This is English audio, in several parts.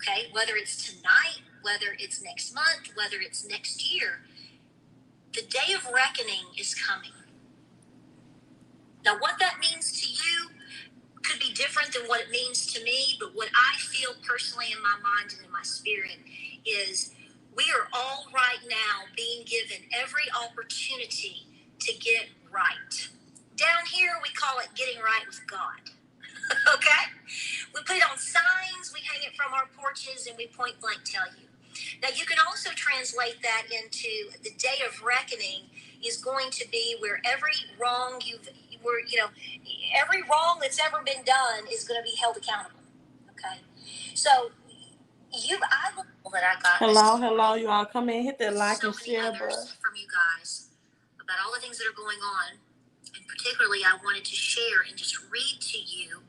okay? Whether it's tonight, whether it's next month, whether it's next year, the day of reckoning is coming. Now, what that means to you could be different than what it means to me, but what I feel personally in my mind and in my spirit is we are all right now being given every opportunity to get right. Down here, we call it getting right with God. Okay? We put it on signs, we hang it from our porches, and we point blank tell you. Now, you can also translate that into the day of reckoning is going to be where every wrong every wrong that's ever been done is going to be held accountable. Okay? So, I believe that I got Hello, you all come in, hit that like so and many share others button. from you guys about all the things that are going on. And particularly, I wanted to share and just read to you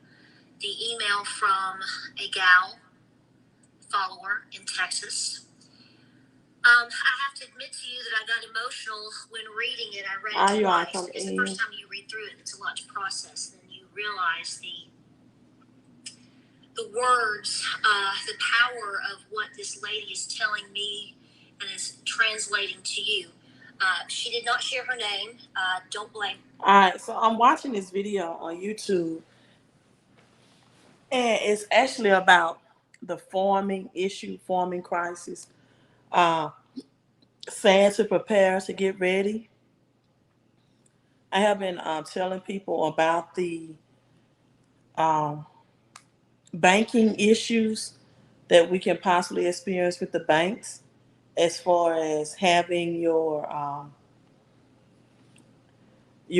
the email from a gal follower in Texas. I have to admit to you that I got emotional when reading it. I read it twice because the first time you read through it, it's a lot to process. Then you realize the words, the power of what this lady is telling me and is translating to you. She did not share her name. Don't blame. All right, so I'm watching this video on YouTube, and it's actually about the forming crisis. Uh, Saying to prepare to get ready. I have been telling people about the um, banking issues that we can possibly experience with the banks, as far as having your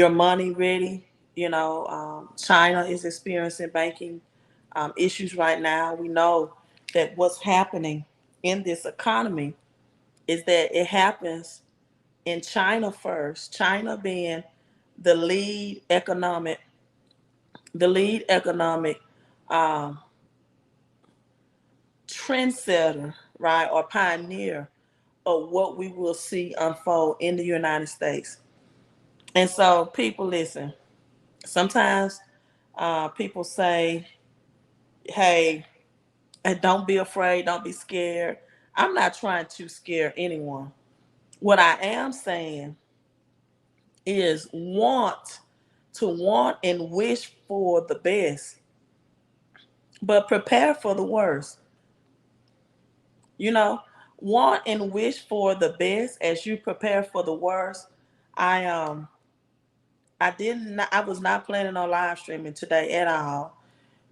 money ready. China is experiencing banking issues right now. We know that what's happening in this economy is that it happens in China first. China being the lead economic, the lead economic um, trendsetter, right, or pioneer of what we will see unfold in the United States. And so, people, listen. Sometimes people say, "Hey, don't be afraid, don't be scared." I'm not trying to scare anyone. What I am saying is want and wish for the best, but prepare for the worst. You know, want and wish for the best as you prepare for the worst. I I was not planning on live streaming today at all,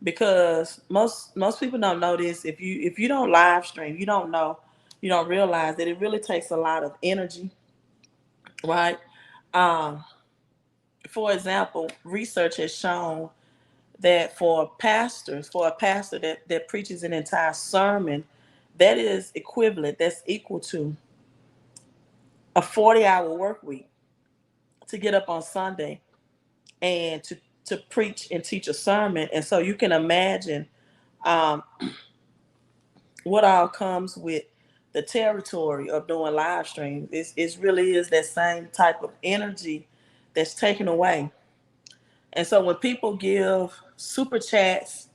because most people don't know this. If you don't live stream, you don't realize that it really takes a lot of energy, right? Um, for example, research has shown that for a pastor that preaches an entire sermon, that is equivalent, that's equal to a 40-hour work week to get up on Sunday and to preach and teach a sermon. And so you can imagine um, what all comes with the territory of doing live streams. It really is that same type of energy that's taken away. And so when people give super chats,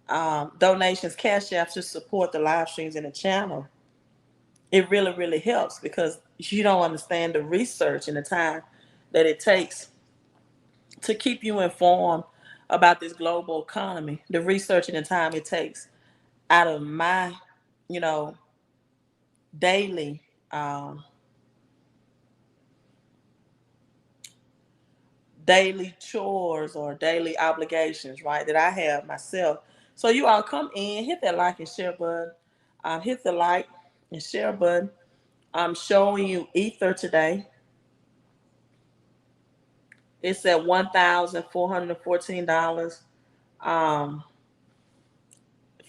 donations, cash apps to support the live streams in the channel, it really, really helps, because you don't understand the research and the time that it takes to keep you informed about this global economy, the research and the time it takes out of my, you know, daily daily chores or daily obligations, right, that I have myself. So you all come in, hit that like and share button. Hit the like and share button. I'm showing you Ether today. It's at $1,414.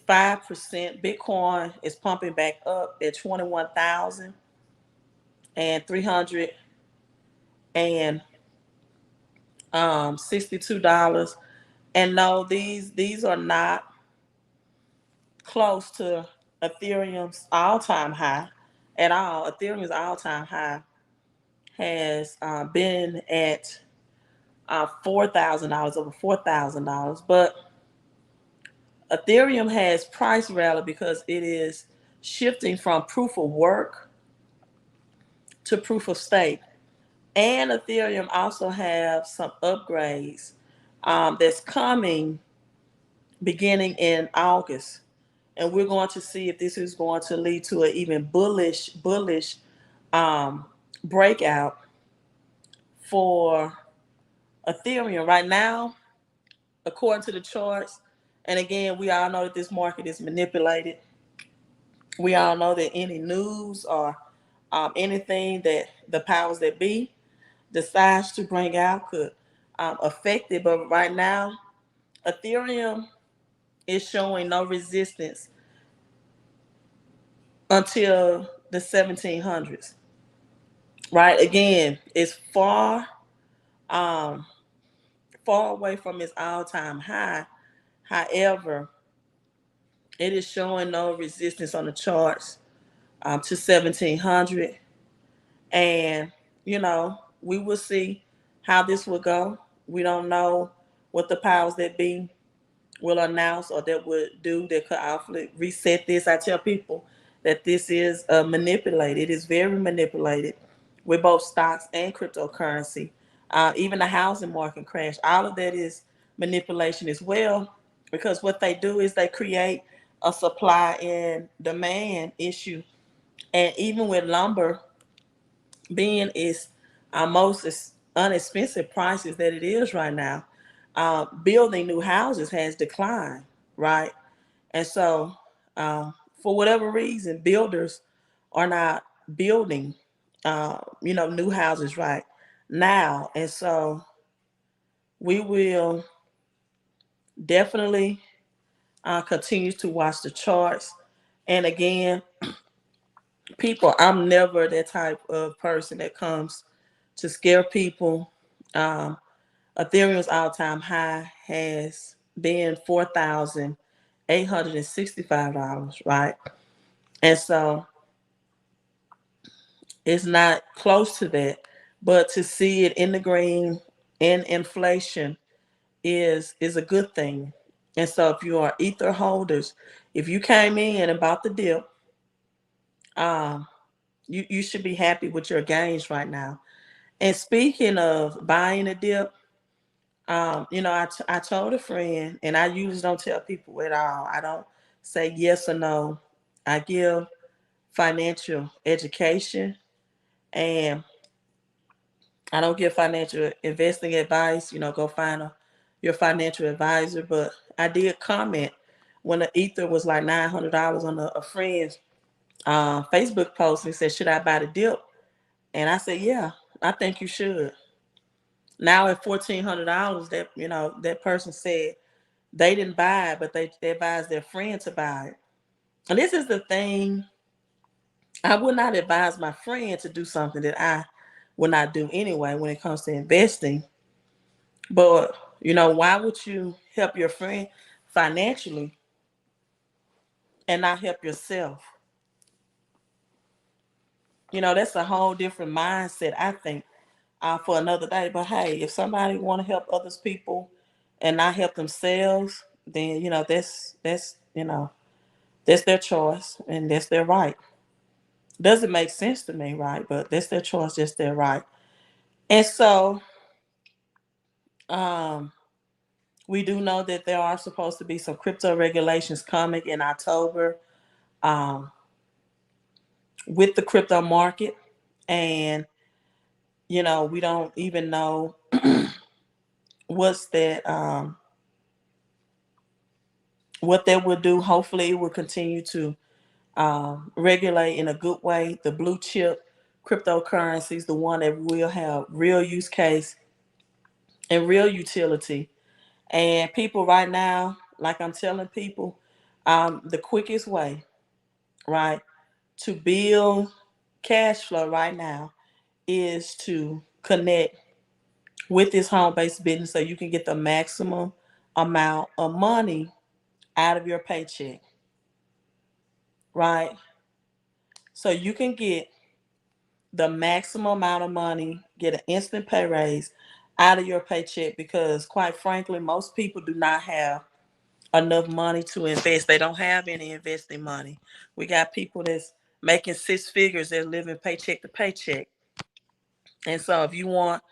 5%. Bitcoin is pumping back up at 21,362. And no, these are not close to Ethereum's all-time high at all. Ethereum's all-time high has been at $4,000, over $4,000. But Ethereum has price rally because it is shifting from proof of work to proof of stake. And Ethereum also have some upgrades that's coming beginning in August. And we're going to see if this is going to lead to an even bullish um, breakout for Ethereum right now, according to the charts. And again, we all know that this market is manipulated. We all know that any news or anything that the powers that be decides to bring out could affect it. But right now, Ethereum is showing no resistance until the 1700s. Right? Again, it's um, far away from its all-time high. However, it is showing no resistance on the charts to 1700. And, we will see how this will go. We don't know what the powers that be will announce or that would do that could actually reset this. I tell people that this is manipulated. It is very manipulated with both stocks and cryptocurrency. Even the housing market crash. All of that is manipulation as well, because what they do is they create a supply and demand issue. And even with lumber being its most inexpensive prices that it is right now, building new houses has declined, right? And so, for whatever reason, builders are not building, new houses right now. And so, we will definitely continue to watch the charts. And again, people, I'm never that type of person that comes to scare people. Um, Ethereum's all-time high has been $4,865, right? And so it's not close to that, but to see it in the green in inflation is a good thing. And so if you are ether holders, if you came in and bought the dip, um, you should be happy with your gains right now. And speaking of buying a dip, I told a friend, and I usually don't tell people at all. I don't say yes or no. I give financial education, and I don't give financial investing advice. Go find your financial advisor. But I did comment when the ether was like $900 on a friend's Facebook post, and said, "Should I buy the dip?" And I said, "Yeah, I think you should." Now at $1,400, that person said they didn't buy it, but they advised their friend to buy it. And this is the thing. I would not advise my friend to do something that I would not do anyway when it comes to investing. But, why would you help your friend financially and not help yourself? That's a whole different mindset, I think, for another day. But hey, if somebody want to help others people and not help themselves, then, that's their choice and that's their right. Doesn't make sense to me, right? But that's their choice, that's their right. And so, um, we do know that there are supposed to be some crypto regulations coming in October, um, with the crypto market. And, we don't even know what's that, what that will do. Hopefully, it will continue to regulate in a good way the blue chip cryptocurrencies, the one that will have real use case and real utility. And people right now, like I'm telling people, the quickest way, right, to build cash flow right now is to connect with this home based business so you can get the maximum amount of money out of your paycheck, right? So you can get the maximum amount of money, get an instant pay raise out of your paycheck, because quite frankly, most people do not have enough money to invest. They don't have any investing money. We got people that's making six figures, they're living paycheck to paycheck. And so if you want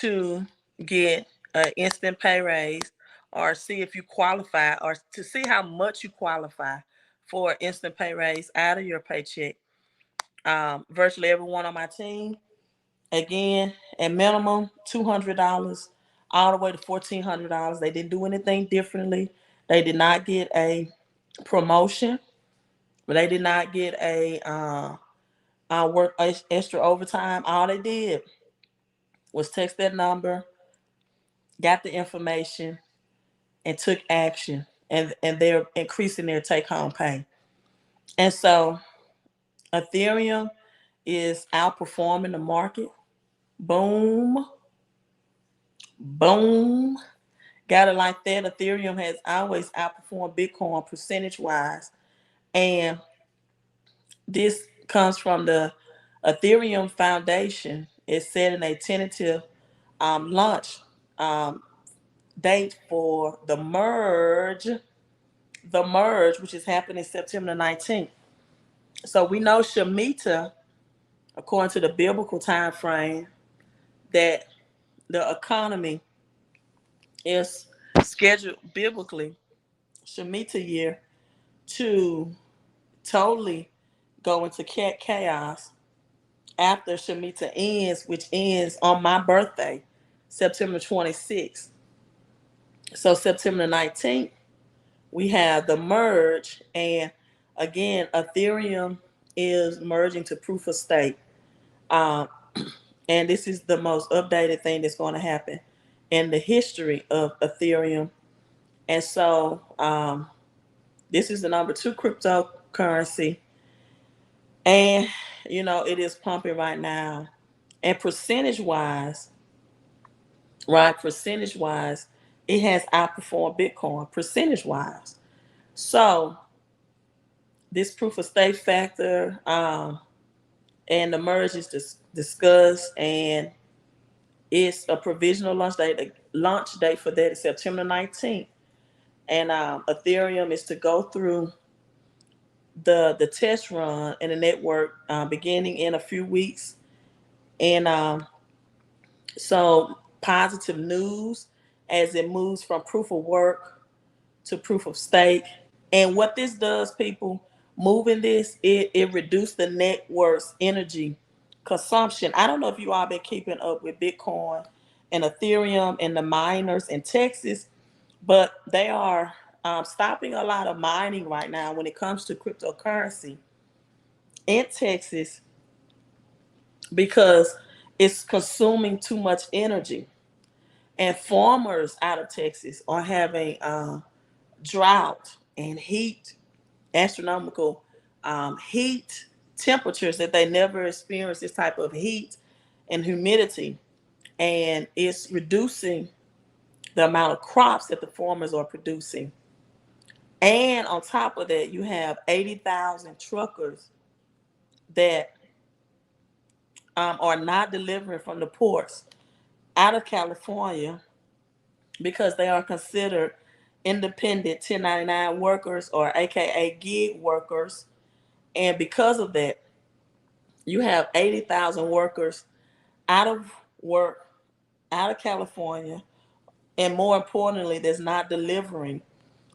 to get an instant pay raise, or see if you qualify, or to see how much you qualify for an instant pay raise out of your paycheck, virtually everyone on my team, again, at minimum $200 all the way to $1,400. They didn't do anything differently. They did not get a promotion, but they did not get a work extra overtime. All they did was text that number, got the information, and took action. And they're increasing their take home pay. And so Ethereum is outperforming the market. Boom, boom. Got it like that. Ethereum has always outperformed Bitcoin percentage wise. And this comes from the Ethereum Foundation. It's setting a tentative launch um, date for the merge, which is happening September 19th. So we know Shemitah, according to the biblical time frame, that the economy is scheduled biblically, Shemitah year, to totally go into chaos after Shemitah ends, which ends on my birthday, September 26th. So September 19th, we have the merge. And again, Ethereum is merging to proof of stake. Um, and this is the most updated thing that's going to happen in the history of Ethereum. And so this is the number two cryptocurrency. And, it is pumping right now. And percentage wise, it has outperformed Bitcoin percentage wise. So this proof of stake factor and the merge is discussed, and it's a provisional launch date. The launch date for that is September 19th. And Ethereum is to go through the test run in the network beginning in a few weeks. And so positive news as it moves from proof of work to proof of stake. And what this does, people, moving this, it reduced the network's energy consumption. I don't know if you all been keeping up with Bitcoin and Ethereum and the miners in Texas, but they are stopping a lot of mining right now when it comes to cryptocurrency in Texas because it's consuming too much energy. And farmers out of Texas are having drought and heat, astronomical heat temperatures that they never experienced this type of heat and humidity. And it's reducing the amount of crops that the farmers are producing. And on top of that, you have 80,000 truckers that are not delivering from the ports out of California because they are considered independent 1099 workers, or AKA gig workers. And because of that, you have 80,000 workers out of work, out of California, and more importantly, that's not delivering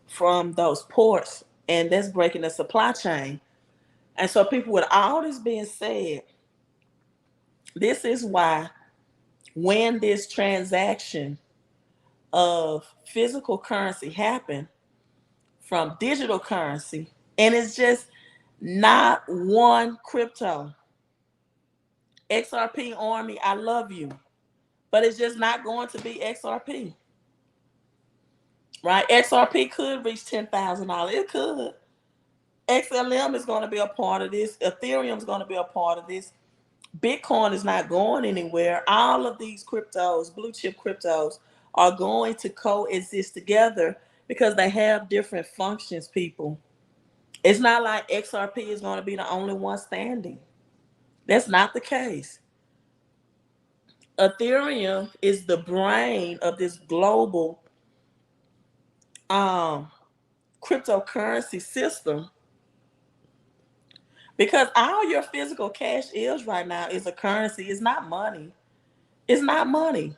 from those ports. And that's breaking the supply chain. And so, people, with all this being said, this is why when this transaction of physical currency happened from digital currency, and it's just not one crypto. XRP Army, I love you, but it's just not going to be XRP, right? XRP could reach $10,000. It could. XLM is going to be a part of this. Ethereum is going to be a part of this. Bitcoin is not going anywhere. All of these cryptos, blue chip cryptos, are going to coexist together because they have different functions, people. It's not like XRP is going to be the only one standing. That's not the case. Ethereum is the brain of this global cryptocurrency system, because all your physical cash is right now is a currency. It's not money. It's not money.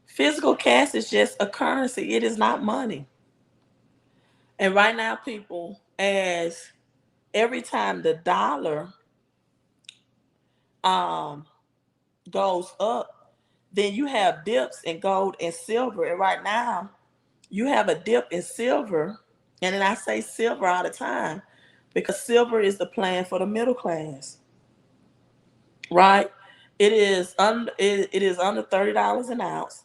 Physical cash is just a currency. It is not money. And right now, people, as every time the dollar um goes up, then you have dips in gold and silver. And right now, you have a dip in silver. And then I say silver all the time because silver is the plan for the middle class, right? It is under $30 an ounce.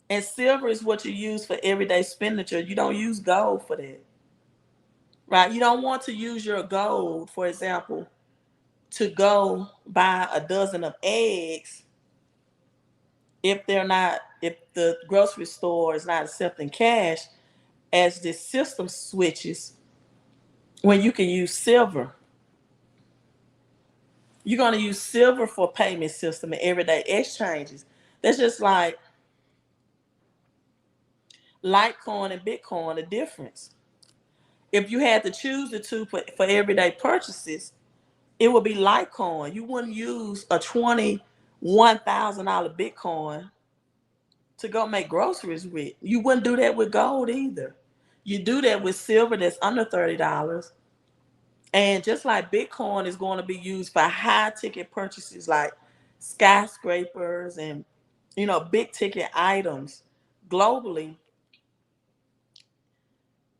And silver is what you use for everyday expenditure. You don't use gold for that, right? You don't want to use your gold, for example, to go buy a dozen of eggs if the grocery store is not accepting cash, as this system switches when you can use silver. You're going to use silver for payment system and everyday exchanges. That's just like Litecoin and Bitcoin, the difference. If you had to choose the two for everyday purchases, it would be Litecoin. You wouldn't use a $21,000 Bitcoin to go make groceries with. You wouldn't do that with gold either. You do that with silver that's under $30. And just like Bitcoin is going to be used for high ticket purchases like skyscrapers and big ticket items globally,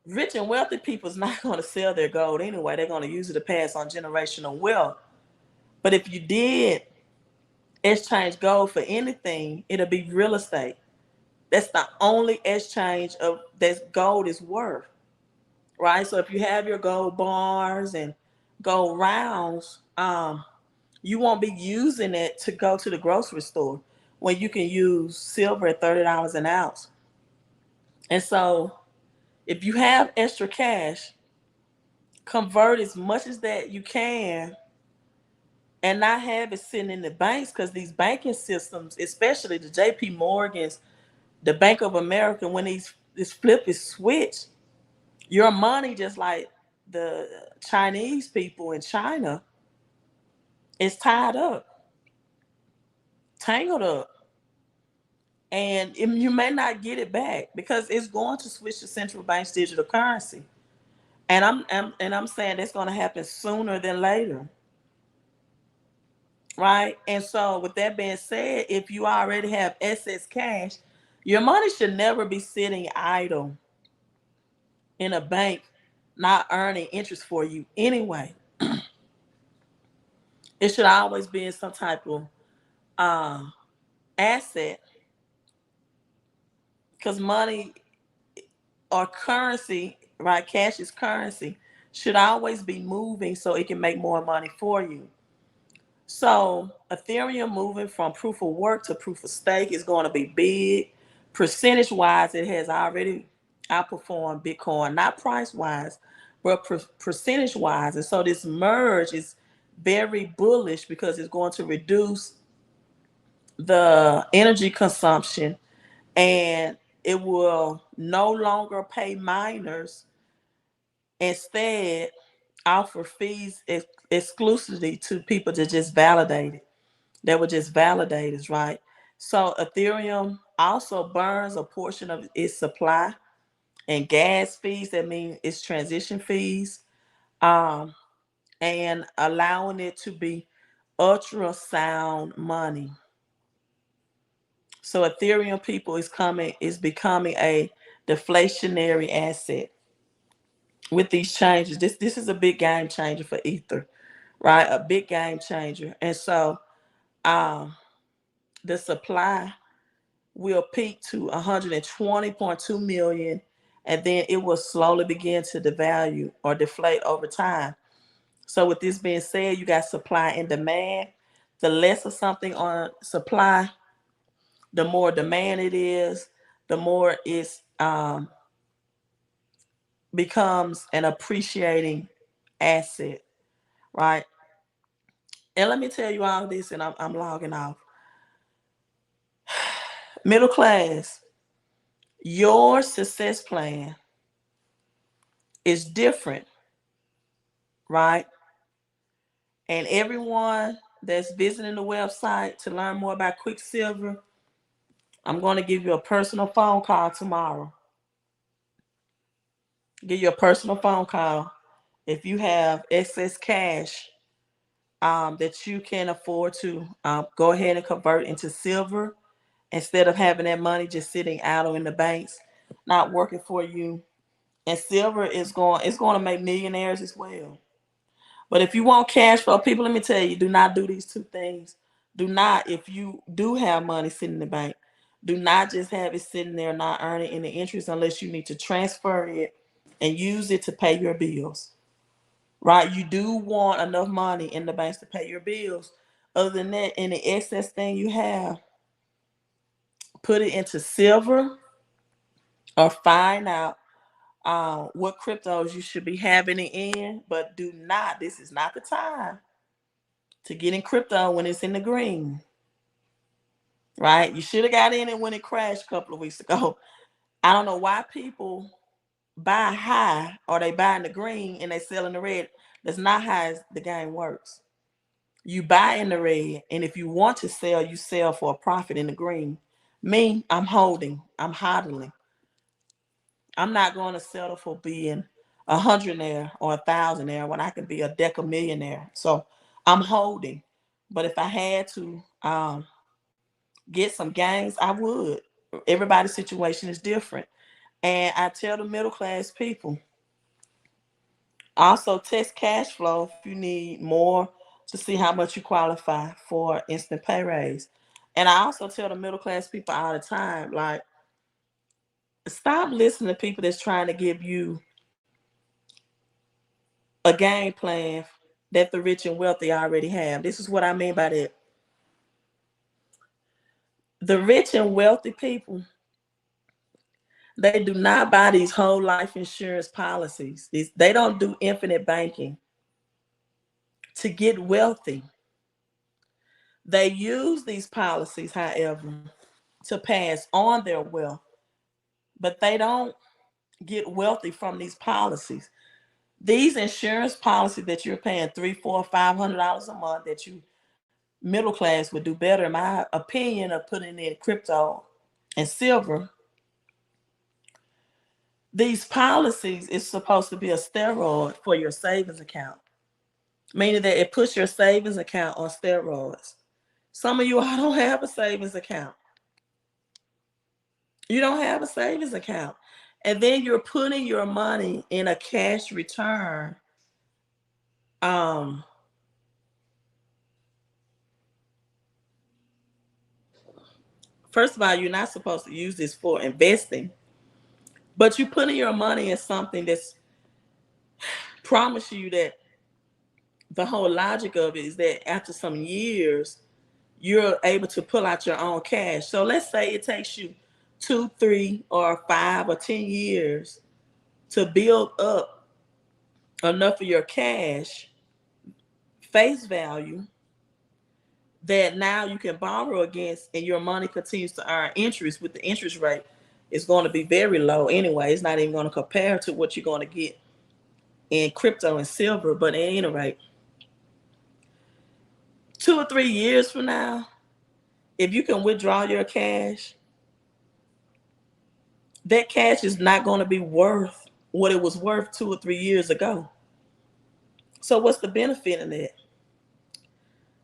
rich and wealthy people is not going to sell their gold anyway. They're going to use it to pass on generational wealth. But if you did exchange gold for anything, it'll be real estate. That's the only exchange of that gold is worth, right? So if you have your gold bars and gold rounds, you won't be using it to go to the grocery store when you can use silver at $30 an ounce. And so if you have extra cash, convert as much as that you can and not have it sitting in the banks, because these banking systems, especially the JP Morgans, the Bank of America, when this flip is switched, your money, just like the Chinese people in China, is tied up, tangled up. And you may not get it back because it's going to switch to central bank's digital currency. And I'm saying that's going to happen sooner than later, right? And so, with that being said, if you already have excess cash, your money should never be sitting idle in a bank, not earning interest for you anyway. It should always be in some type of uh, asset, because money or currency, right? Cash is currency, should always be moving so it can make more money for you. So Ethereum moving from proof of work to proof of stake is going to be big. Percentage wise, it has already outperformed Bitcoin, not price wise, but percentage wise. And so this merge is very bullish because it's going to reduce the energy consumption, and it will no longer pay miners, instead offer fees exclusively to people that just validate it. That were just validators, right? So Ethereum also burns a portion of its supply and gas fees. That means its transition fees, um, and allowing it to be ultrasound money. So Ethereum, people, is becoming a deflationary asset with these changes. This is a big game changer for Ether, right? A big game changer. And so um, the supply will peak to 120.2 million, and then it will slowly begin to devalue or deflate over time. So with this being said, you got supply and demand. The less of something on supply, the more demand it is, the more it becomes an appreciating asset, right? And let me tell you all this, and I'm logging off. Middle class, your success plan is different, right? And everyone that's visiting the website to learn more about Quicksilver, I'm going to give you a personal phone call tomorrow. Give you a personal phone call if you have excess cash that you can afford to go ahead and convert into silver instead of having that money just sitting idle in the banks, not working for you. And silver is going to make millionaires as well. But if you want cash flow, people, let me tell you, do not do these two things. Do not, if you do have money sitting in the bank, do not just have it sitting there not earning any interest unless you need to transfer it and use it to pay your bills. Right? You do want enough money in the banks to pay your bills. Other than that, any excess thing you have, put it into silver or find out what cryptos you should be having it in. But do not, this is not the time to get in crypto when it's in the green. Right? You should have got in it when it crashed a couple of weeks ago. I don't know why people buy high or they buy in the green and they sell in the red. That's not how the game works. You buy in the red, and if you want to sell, you sell for a profit in the green. Me, I'm holding, I'm hodling. I'm not going to settle for being a hundredaire or a thousandaire when I can be a decamillionaire. So I'm holding. But if I had to get some gains, I would. Everybody's situation is different. And I tell the middle class people, also test cash flow if you need more to see how much you qualify for instant pay raise. And I also tell the middle class people all the time, like, stop listening to people that's trying to give you a game plan that the rich and wealthy already have. This is what I mean by that. The rich and wealthy people, they do not buy these whole life insurance policies. They don't do infinite banking to get wealthy. They use these policies, however, to pass on their wealth, but they don't get wealthy from these policies. These insurance policies that you're paying $300, $400, $500 a month, that you middle class would do better, in my opinion, of putting in crypto and silver. These policies is supposed to be a steroid for your savings account, meaning that it puts your savings account on steroids. Some of you all don't have a savings account. You don't have a savings account. And then you're putting your money in a cash return. Um, First of all, you're not supposed to use this for investing, but you're putting your money in something that's promise you that the whole logic of it is that after some years, you're able to pull out your own cash. So let's say it takes you 2, 3, or 5 or 10 years to build up enough of your cash face value that now you can borrow against, and your money continues to earn interest. With the interest rate, it's going to be very low anyway. It's not even going to compare to what you're going to get in crypto and silver. But at any rate, 2 or 3 years from now, if you can withdraw your cash, that cash is not going to be worth what it was worth 2 or 3 years ago. So what's the benefit in that?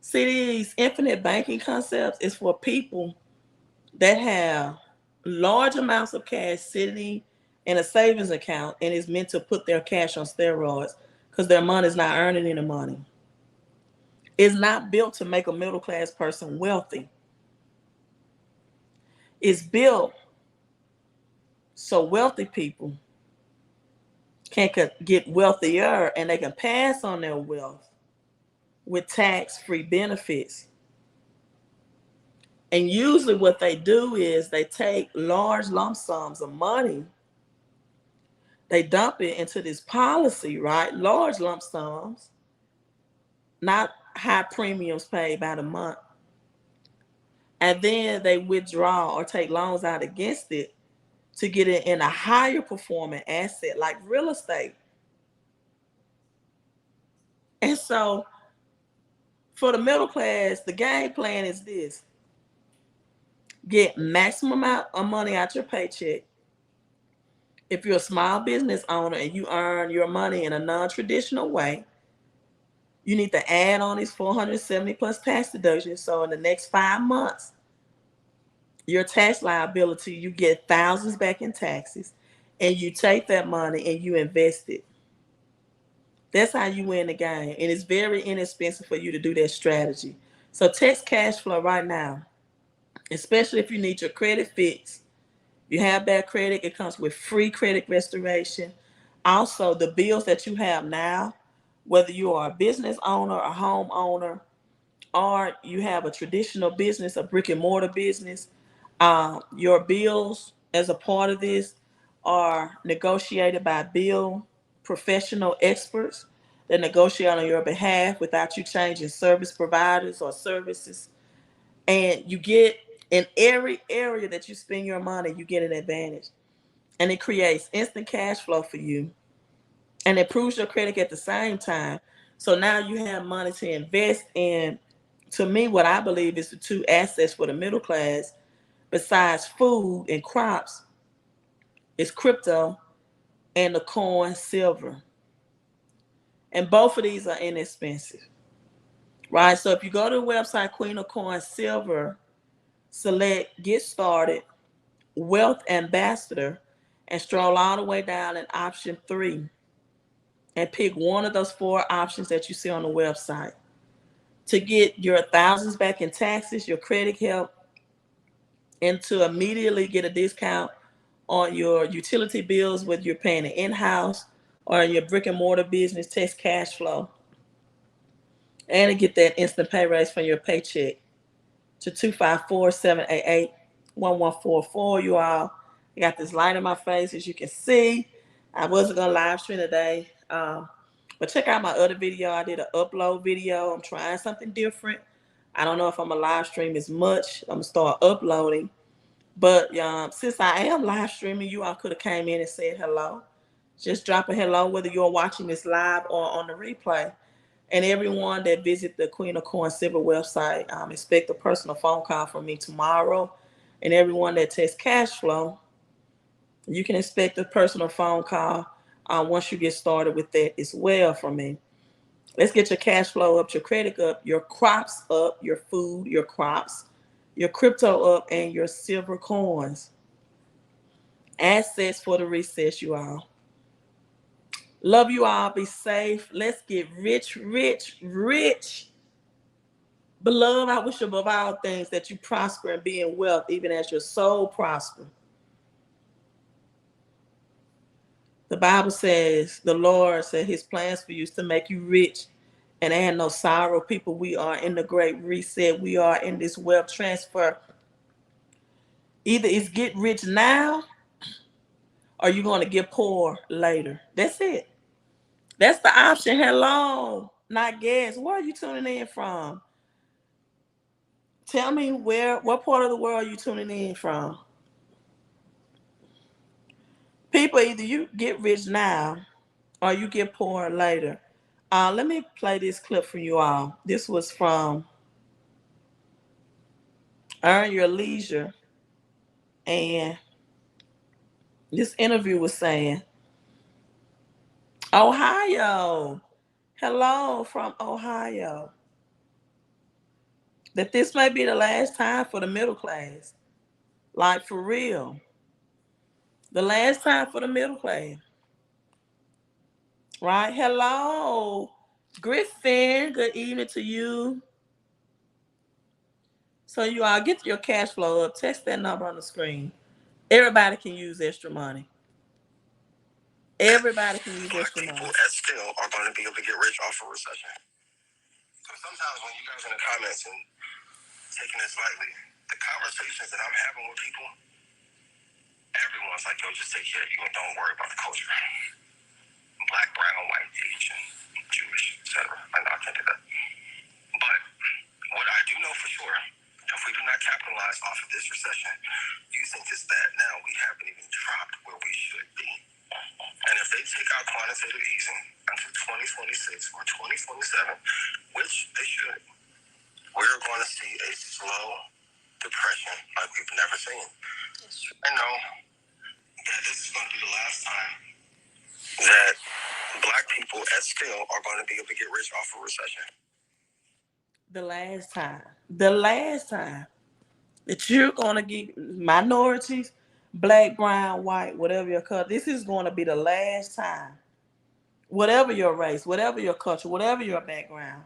See, these infinite banking concepts is for people that have large amounts of cash sitting in a savings account and is meant to put their cash on steroids because their money is not earning any money. It's not built to make a middle class person wealthy. It's built so wealthy people can get wealthier and they can pass on their wealth with tax-free benefits. And usually what they do is they take large lump sums of money, they dump it into this policy, right? Large lump sums, not high premiums paid by the month. And then they withdraw or take loans out against it to get it in a higher performing asset like real estate. So for the middle class, the game plan is this: get maximum amount of money out your paycheck. If you're a small business owner and you earn your money in a non-traditional way, you need to add on these 470 plus tax deductions. So in the next 5 months, your tax liability, you get thousands back in taxes, and you take that money and you invest it. That's how you win the game. And it's very inexpensive for you to do that strategy. So text Cashflow right now, especially if you need your credit fixed. You have bad credit, it comes with free credit restoration. Also, the bills that you have now, whether you are a business owner, a home owner, or you have a traditional business, a brick and mortar business, your bills as a part of this are negotiated by bill professional experts that negotiate on your behalf without you changing service providers or services. And you get in every area that you spend your money, you get an advantage. And it creates instant cash flow for you and improves your credit at the same time. So now you have money to invest in. To me, what I believe is the two assets for the middle class, besides food and crops, is crypto and the coin silver. And both of these are inexpensive, right? So if you go to the website Queen of Coin Silver, select Get Started, Wealth Ambassador, and stroll all the way down in option 3 and pick one of those 4 options that you see on the website. To get your thousands back in taxes, your credit help, and to immediately get a discount on your utility bills, whether you're paying it in-house or your brick and mortar business, text cash flow. And to get that instant pay raise from your paycheck to 254-788-1144. You all, I got this light in my face, as you can see. I wasn't going to live stream today. But check out my other video. I did an upload video. I'm trying something different. I don't know if I'm going to live stream as much. I'm going to start uploading. But since I am live streaming, you all could have came in and said hello. Just drop a hello, whether you're watching this live or on the replay. And everyone that visit the Queen of Coin Silver website, expect a personal phone call from me tomorrow. And everyone that tests cash flow, you can expect a personal phone call once you get started with that as well from me. Let's get your cash flow up, your credit up, your crops up, your food, your crops, your crypto up, and your silver coins. Assets for the recess, you all. Love you all. Be safe. Let's get rich, rich, rich. Beloved, I wish above all things that you prosper and be in wealth, even as your soul prosper. The Bible says, the Lord said his plans for you is to make you rich and add no sorrow. People, we are in the great reset. We are in this wealth transfer. Either it's get rich now or you're going to get poor later. That's it. That's the option. Hello, not guess. Where are you tuning in from? Tell me what part of the world are you tuning in from? People, either you get rich now or you get poor later. Let me play this clip for you all. This was from Earn Your Leisure. And this interview was saying, Ohio, hello from Ohio, that this may be the last time for the middle class. Like for real. The last time for the middle class. Right? Hello, Griffin. Good evening to you. So you all get your cash flow up. Text that number on the screen. Everybody can use extra money. Everybody can use extra money. People as still are going to be able to get rich off a recession. So sometimes when you guys in the comments and taking this lightly, the conversations that I'm having with people, everyone's like, yo, just take care of you and don't worry about the culture. Black, brown, white, Asian, Jewish, etc. I know I can't do that. But what I do know for sure, if we do not capitalize off of this recession, you think is that now we haven't even dropped where we should be. And if they take out quantitative easing until 2026, for 2027, which they should, we're going to see a slow depression like we've never seen. I know that this is going to be the last time that Black people at scale are going to be able to get rich off a recession. The last time. The last time that you're going to get minorities, black, brown, white, whatever your color, this is going to be the last time. Whatever your race, whatever your culture, whatever your background,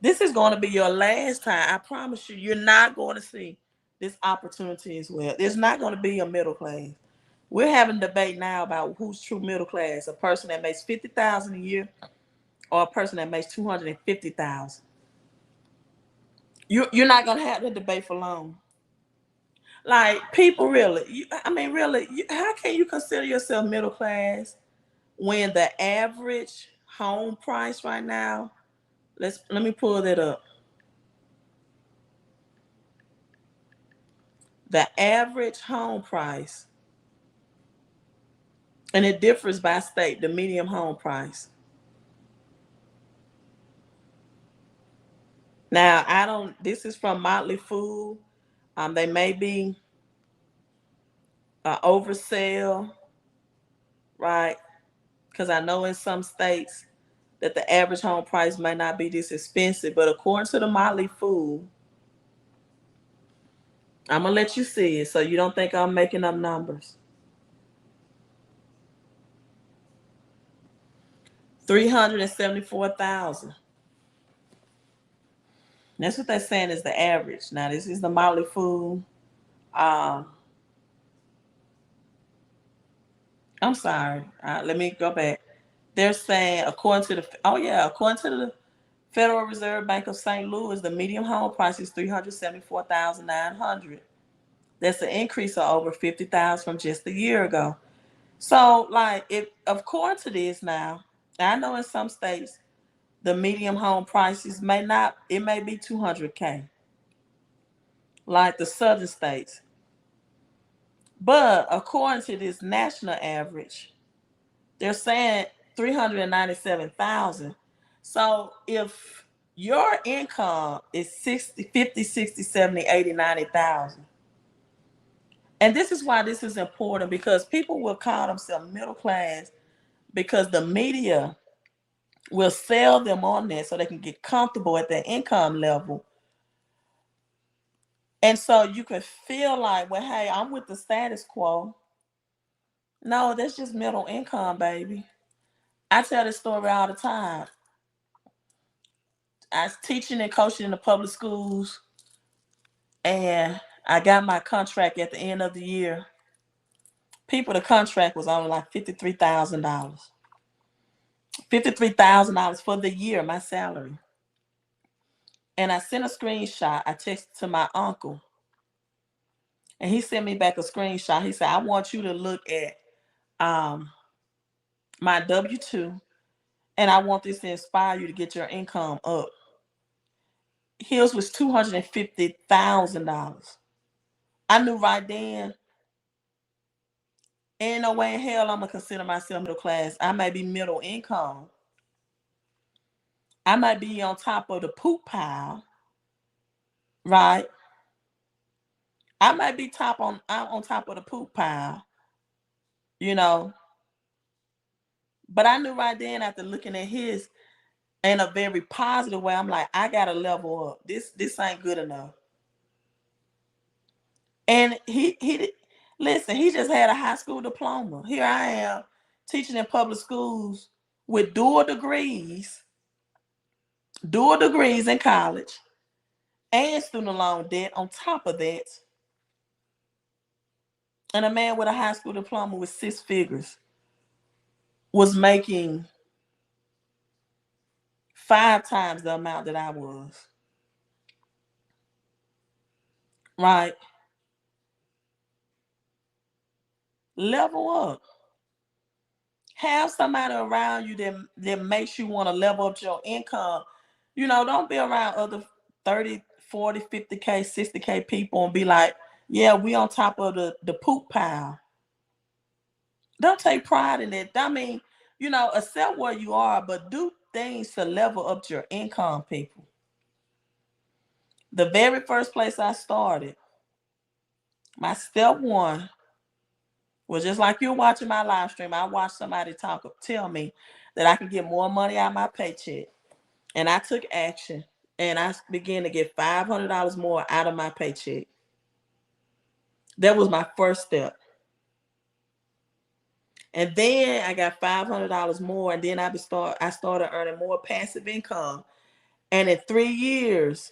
this is going to be your last time. I promise you, you're not going to see this opportunity as well. There's not going to be a middle class. We're having a debate now about who's true middle class: a person that makes 50,000 a year, or a person that makes 250,000. You're not going to have the debate for long. Like, people really, really, how can you consider yourself middle class when the average home price right now? Let me pull that up. The average home price, and it differs by state, the median home price. Now, I don't, this is from Motley Fool. They may be oversell, right? Because I know in some states that the average home price may not be this expensive, but according to the Motley Fool, I'm gonna let you see it so you don't think I'm making up numbers. 374,000. That's what they're saying is the average. Now, this is the Motley Fool. Um, I'm sorry. Let me go back. They're saying, according to the Federal Reserve Bank of St. Louis, the median home price is 374,900. That's an increase of over 50,000 from just a year ago. So, like, if according to this now, I know in some states the median home prices may not, it may be 200K, like the southern states. But according to this national average, they're saying 397,000. So if your income is 60, 50, 60, 70, 80, 90,000, and this is why this is important, because people will call themselves middle class because the media will sell them on that so they can get comfortable at their income level. And so you can feel like, well, hey, I'm with the status quo. No, that's just middle income, baby. I tell this story all the time. I was teaching and coaching in the public schools, and I got my contract at the end of the year. People, the contract was only like $53,000. $53,000 for the year, my salary. And I sent a screenshot. I texted to my uncle, and he sent me back a screenshot. He said, I want you to look at um, my W-2, and I want this to inspire you to get your income up. His was $250,000. I knew right then, ain't no way in hell I'm gonna consider myself middle class. I may be middle income. I might be on top of the poop pile, right? I might be on top of the poop pile, you know. But I knew right then, after looking at his in a very positive way, I'm like, I gotta level up. This ain't good enough. And he listen, he just had a high school diploma. Here I am teaching in public schools with dual degrees in college, and student loan debt on top of that. And a man with a high school diploma with six figures was making 5 times the amount that I was. Right? Level up. Have somebody around you that makes you want to level up your income. Don't be around other 30, 40, 50K, 60K people and be like, yeah, we on top of the poop pile. Don't take pride in it. I mean, accept where you are, but do things to level up your income, people. The very first place I started, my step one was just like you're watching my live stream. I watched somebody tell me that I can get more money out of my paycheck. And I took action and I began to get $500 more out of my paycheck. That was my first step. And then I got $500 more, and then I started earning more passive income. And in 3 years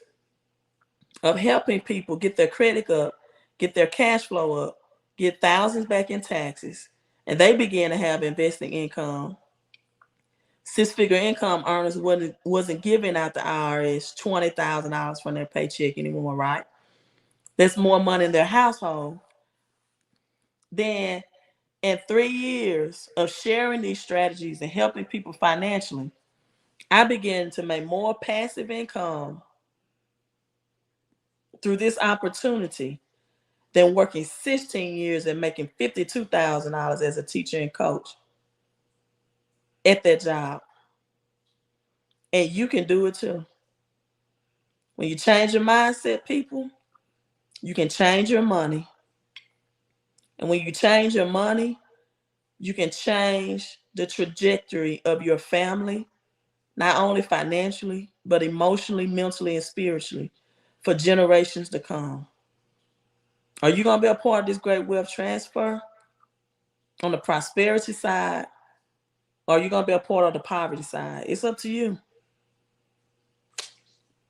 of helping people get their credit up, get their cash flow up, get thousands back in taxes, and they began to have investing income. Six-figure income earners wasn't giving out the IRS $20,000 from their paycheck anymore, right? That's more money in their household. Then in 3 years of sharing these strategies and helping people financially, I began to make more passive income through this opportunity than working 16 years and making $52,000 as a teacher and coach at that job. And you can do it too. When you change your mindset, people, you can change your money. And when you change your money, you can change the trajectory of your family, not only financially, but emotionally, mentally, and spiritually for generations to come. Are you going to be a part of this great wealth transfer on the prosperity side? Or are you going to be a part of the poverty side? It's up to you.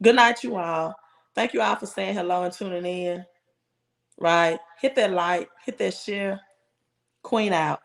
Good night, you all. Thank you all for saying hello and tuning in. Right? Hit that like, hit that share. Queen out.